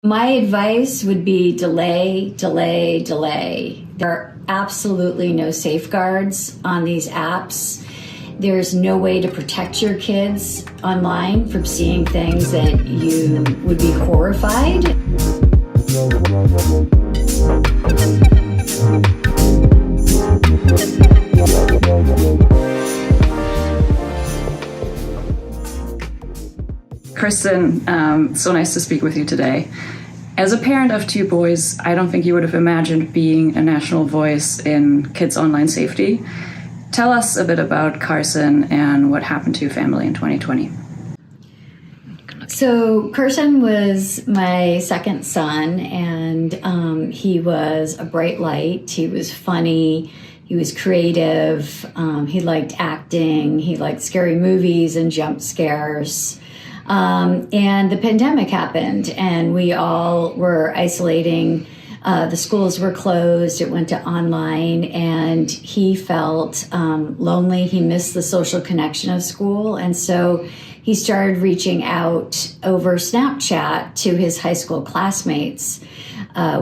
My advice would be delay, delay, delay. There are absolutely no safeguards on these apps. There's no way to protect your kids online from seeing things that you would be horrified. Kristin, so nice to speak with you today. As a parent of two boys, I don't think you would have imagined being a national voice in kids' online safety. Tell us a bit about Carson and what happened to your family in 2020. So Carson was my second son, and he was a bright light. He was funny. He was creative. He liked acting. He liked scary movies and jump scares. And the pandemic happened, and we all were isolating. The schools were closed. It went to online, and he felt lonely. He missed the social connection of school, and so he started reaching out over Snapchat to his high school classmates.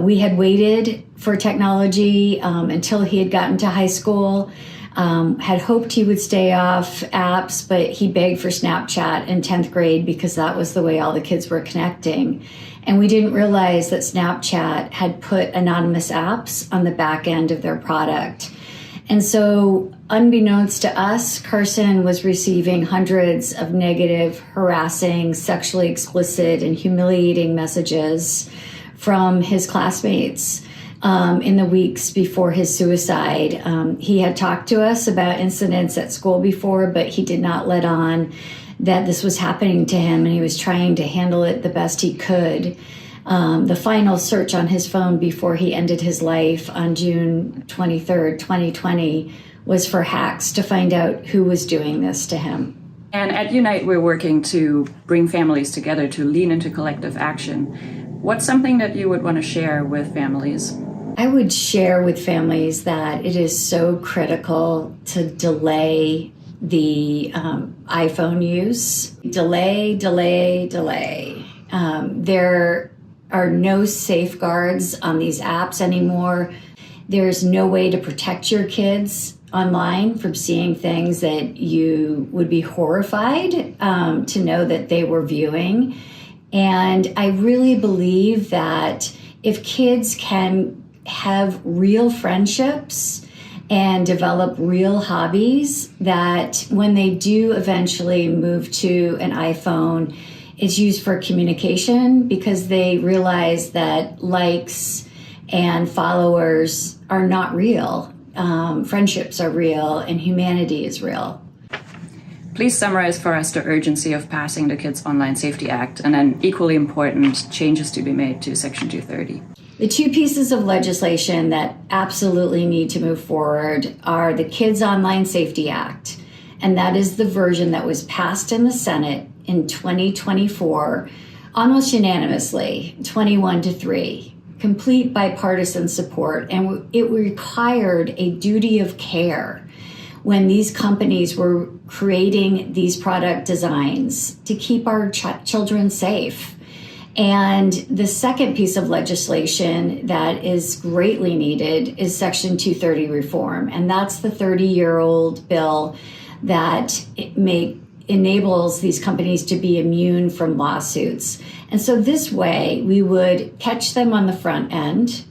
We had waited for technology until he had gotten to high school. Had hoped he would stay off apps, but he begged for Snapchat in 10th grade because that was the way all the kids were connecting. And we didn't realize that Snapchat had put anonymous apps on the back end of their product. And so, unbeknownst to us, Carson was receiving hundreds of negative, harassing, sexually explicit, and humiliating messages from his classmates. In the weeks before his suicide. He had talked to us about incidents at school before, but he did not let on that this was happening to him, and he was trying to handle it the best he could. The final search on his phone before he ended his life on June 23rd, 2020, was for hacks to find out who was doing this to him. And at Unite, we're working to bring families together to lean into collective action. What's something that you would want to share with families? I would share with families that it is so critical to delay the iPhone use. Delay, delay, delay. There are no safeguards on these apps anymore. There's no way to protect your kids online from seeing things that you would be horrified to know that they were viewing. And I really believe that if kids can have real friendships and develop real hobbies, that when they do eventually move to an iPhone, it's used for communication because they realize that likes and followers are not real. Friendships are real and humanity is real. Please summarize for us the urgency of passing the Kids Online Safety Act and then equally important changes to be made to Section 230. The two pieces of legislation that absolutely need to move forward are the Kids Online Safety Act, and that is the version that was passed in the Senate in 2024, almost unanimously, 21-3, complete bipartisan support, and it required a duty of care when these companies were creating these product designs to keep our children safe. And the second piece of legislation that is greatly needed is Section 230 reform. And that's the 30-year-old bill that enables these companies to be immune from lawsuits. And so this way, we would catch them on the front end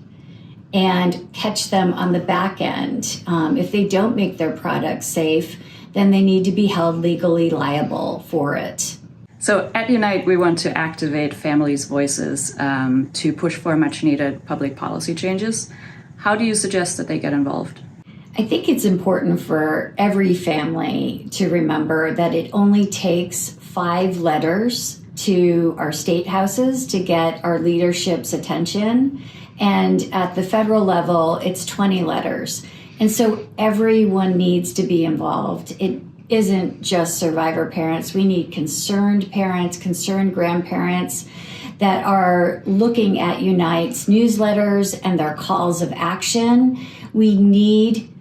and catch them on the back end. If they don't make their products safe, then they need to be held legally liable for it. So at Unite, we want to activate families' voices to push for much needed public policy changes. How do you suggest that they get involved? I think it's important for every family to remember that it only takes 5 letters to our state houses to get our leadership's attention. And at the federal level, it's 20 letters. And so everyone needs to be involved. It isn't just survivor parents. We need concerned parents, concerned grandparents that are looking at Unite's newsletters and their calls of action. We need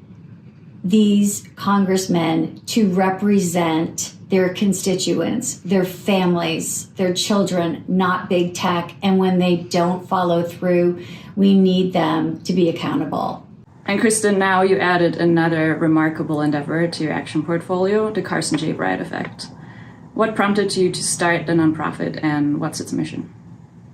these congressmen to represent their constituents, their families, their children, not big tech. And when they don't follow through, we need them to be accountable. And Kristin, now you added another remarkable endeavor to your action portfolio, the Kristin J. Bride Effect. What prompted you to start the nonprofit, and what's its mission?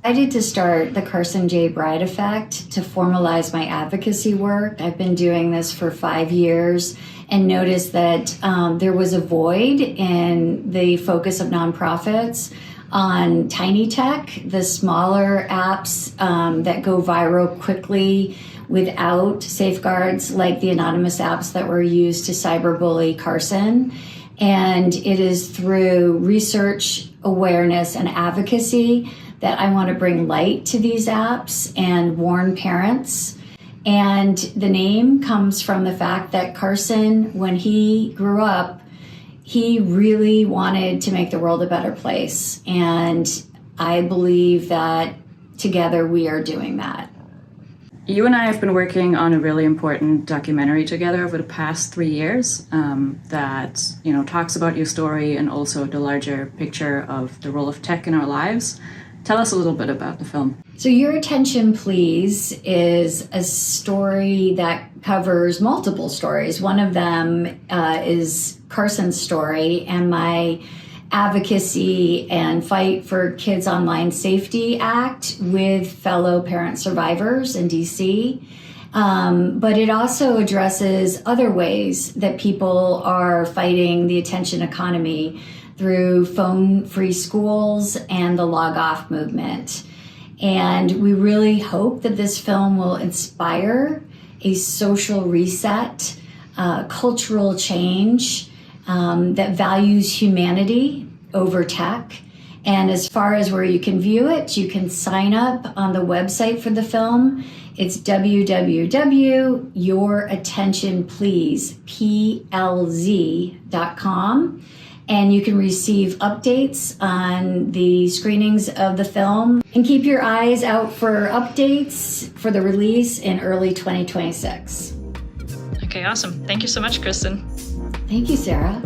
I decided to start the Kristin J. Bride Effect to formalize my advocacy work. I've been doing this for 5 years and noticed that there was a void in the focus of nonprofits on tiny tech, the smaller apps that go viral quickly without safeguards like the anonymous apps that were used to cyberbully Carson. And it is through research, awareness, and advocacy that I want to bring light to these apps and warn parents. And the name comes from the fact that Carson, when he grew up, he really wanted to make the world a better place. And I believe that together we are doing that. You and I have been working on a really important documentary together over the past 3 years that talks about your story and also the larger picture of the role of tech in our lives. Tell us a little bit about the film. So Your Attention Please is a story that covers multiple stories. One of them is Carson's story and my advocacy and fight for Kids Online Safety Act with fellow parent survivors in DC. But it also addresses other ways that people are fighting the attention economy through phone-free schools and the log-off movement. And we really hope that this film will inspire a social reset, cultural change, that values humanity over tech. And as far as where you can view it, you can sign up on the website for the film. It's www.yourattentionplease.com. And you can receive updates on the screenings of the film. And keep your eyes out for updates for the release in early 2026. Okay, awesome. Thank you so much, Kristin. Thank you, Sarah.